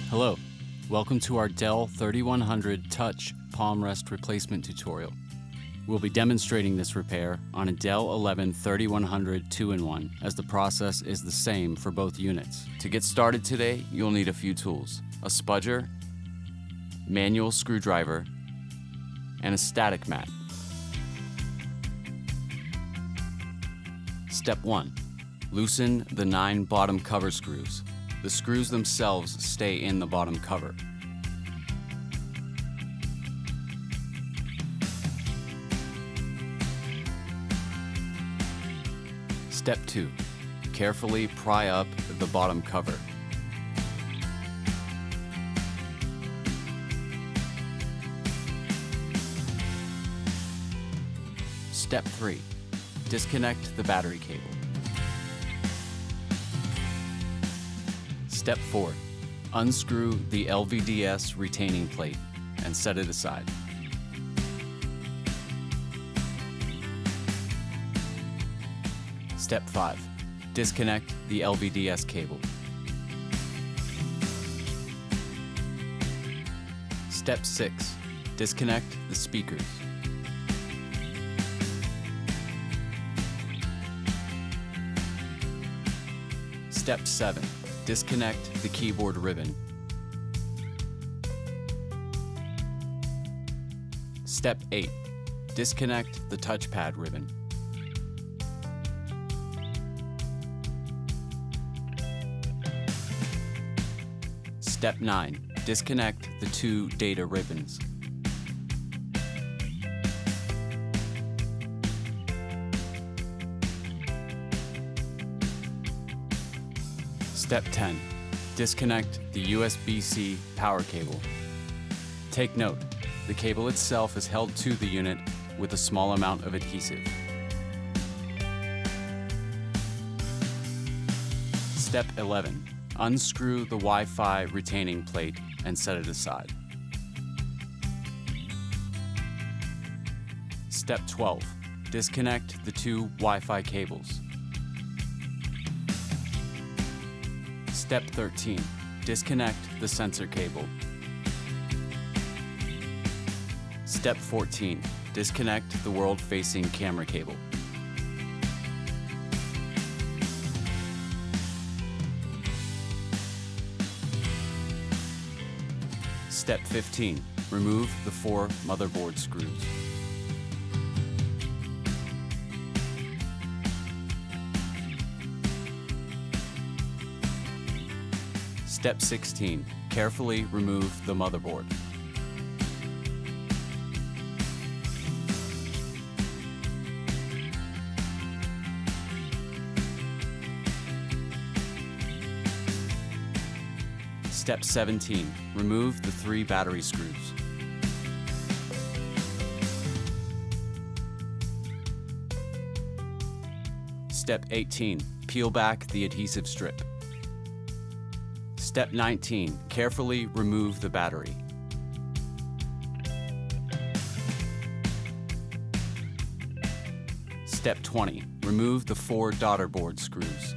Hello, welcome to our Dell 3100 Touch palm rest replacement tutorial. We'll be demonstrating this repair on a Dell 11 3100 2-in-1 as the process is the same for both units. To get started today, you'll need a few tools: a spudger, manual screwdriver, and a static mat. Step 1. Loosen the 9 bottom cover screws. The screws themselves stay in the bottom cover. Step 2. Carefully pry up the bottom cover. Step 3. Disconnect the battery cable. Step 4. Unscrew the LVDS retaining plate and set it aside. Step 5. Disconnect the LVDS cable. Step 6. Disconnect the speakers. Step 7. Disconnect the keyboard ribbon. Step 8. Disconnect the touchpad ribbon. Step 9. Disconnect the 2 data ribbons. Step 10. Disconnect the USBC power cable. Take note, the cable itself is held to the unit with a small amount of adhesive. Step 11. Unscrew the Wi-Fi retaining plate and set it aside. Step 12. Disconnect the 2 Wi-Fi cables. Step 13. Disconnect the sensor cable. Step 14. Disconnect the world-facing camera cable. Step 15. Remove the 4 motherboard screws. Step 16. Carefully remove the motherboard. Step 17. Remove the 3 battery screws. Step 18. Peel back the adhesive strip. Step 19. Carefully remove the battery. Step 20. Remove the 4 Daughterboard screws.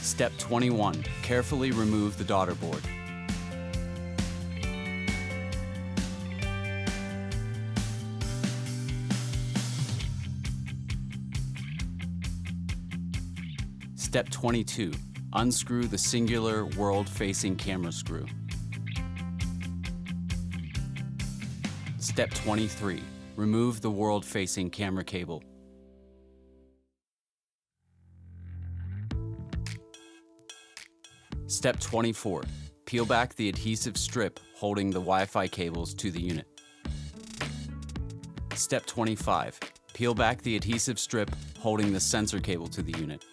Step 21. Carefully remove the Daughterboard. Step 22. Unscrew the singular world-facing camera screw. Step 23. Remove the world-facing camera cable. Step 24. Peel back the adhesive strip holding the Wi-Fi cables to the unit. Step 25. Peel back the adhesive strip holding the sensor cable to the unit.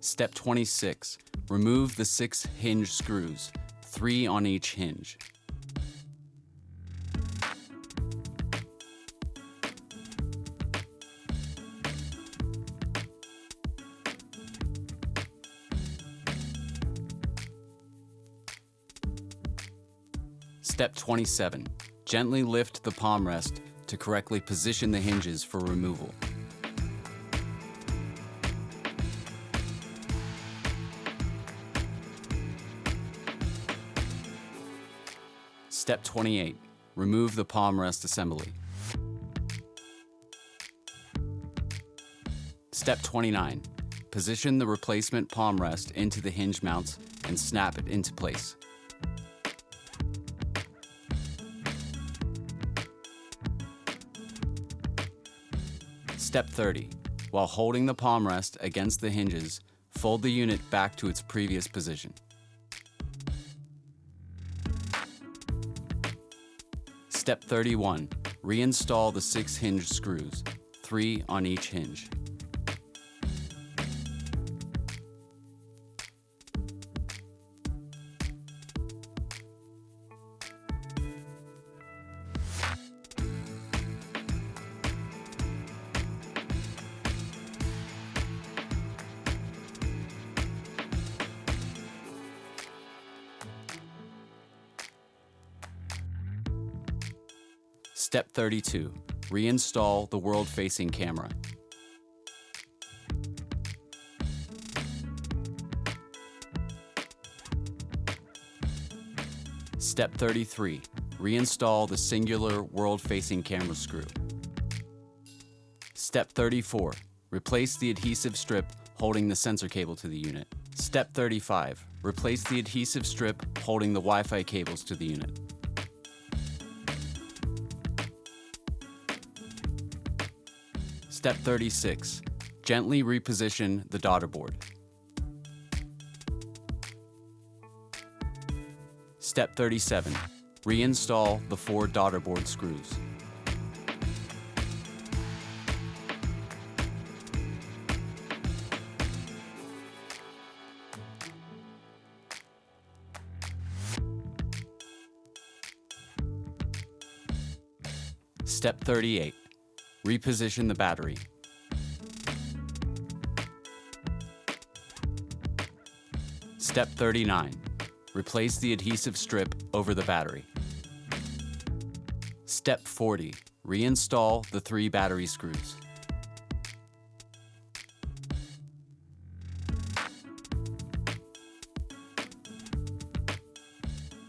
Step 26. Remove the 6 hinge screws, 3 on each hinge. Step 27. Gently lift the palm rest to correctly position the hinges for removal. Step 28. Remove the palm rest assembly. Step 29. Position the replacement palm rest into the hinge mounts and snap it into place. Step 30. While holding the palm rest against the hinges, fold the unit back to its previous position. Step 31. Reinstall the 6 hinge screws, 3 on each hinge. Step 32. Reinstall the world-facing camera. Step 33. Reinstall the singular world-facing camera screw. Step 34. Replace the adhesive strip holding the sensor cable to the unit. Step 35. Replace the adhesive strip holding the Wi-Fi cables to the unit. Step 36. Gently reposition the daughterboard. Step 37. Reinstall the 4 daughterboard screws. Step 38. Reposition the battery. Step 39. Replace the adhesive strip over the battery. Step 40. Reinstall the 3 battery screws.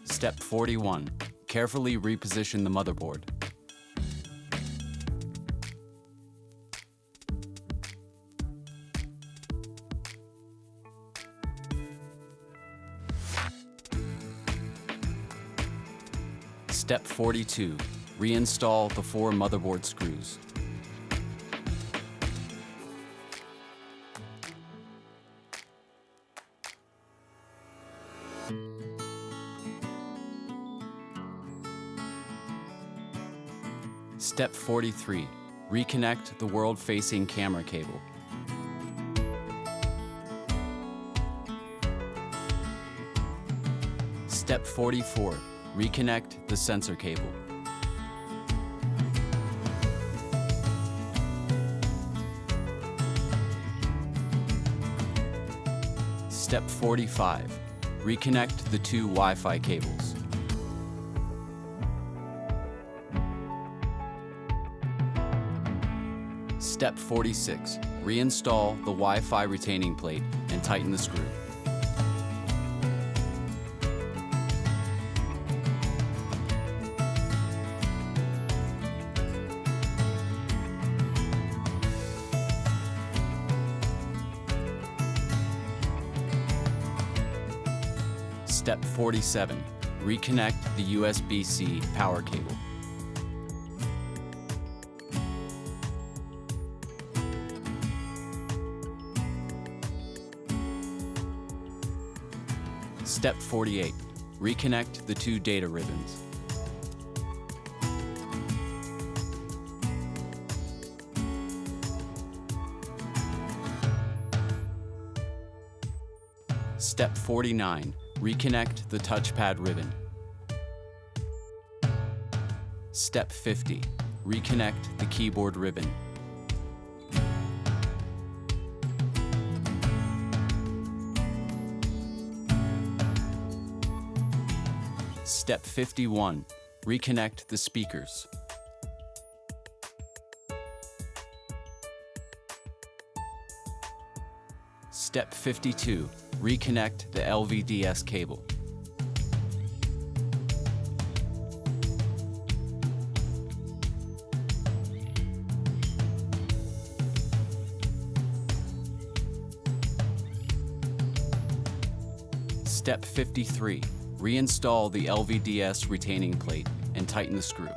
Step 41. Carefully reposition the motherboard. Step 42. Reinstall the 4 motherboard screws. Step 43. Reconnect the world-facing camera cable. Step 44. Reconnect the sensor cable. Step 45. Reconnect the 2 Wi-Fi cables. Step 46. Reinstall the Wi-Fi retaining plate and tighten the screw. Step 47. Reconnect the USBC power cable. Step 48. Reconnect the 2 data ribbons. Step 49. Reconnect the touchpad ribbon. Step 50. Reconnect the keyboard ribbon. Step 51. Reconnect the speakers. Step 52. Reconnect the LVDS cable. Step 53. Reinstall the LVDS retaining plate and tighten the screw.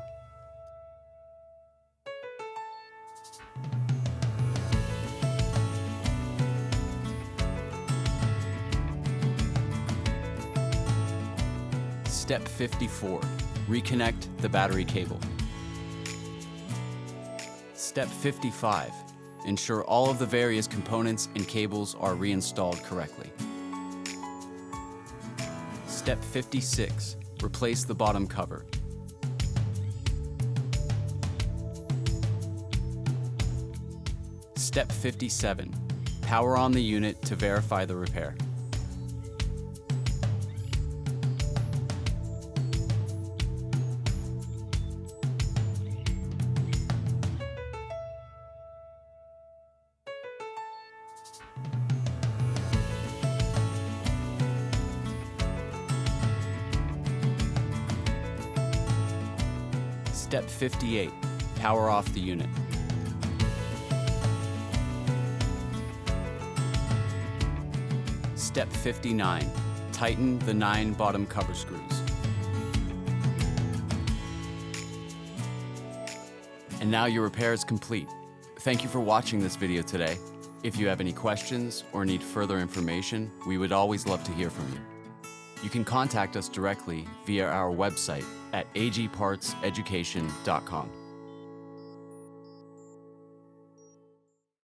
Step 54. Reconnect the battery cable. Step 55. Ensure all of the various components and cables are reinstalled correctly. Step 56. Replace the bottom cover. Step 57. Power on the unit to verify the repair. Step 58. Power off the unit. Step 59. Tighten the 9 bottom cover screws. And now your repair is complete. Thank you for watching this video today. If you have any questions or need further information, we would always love to hear from you. You can contact us directly via our website at agpartseducation.com.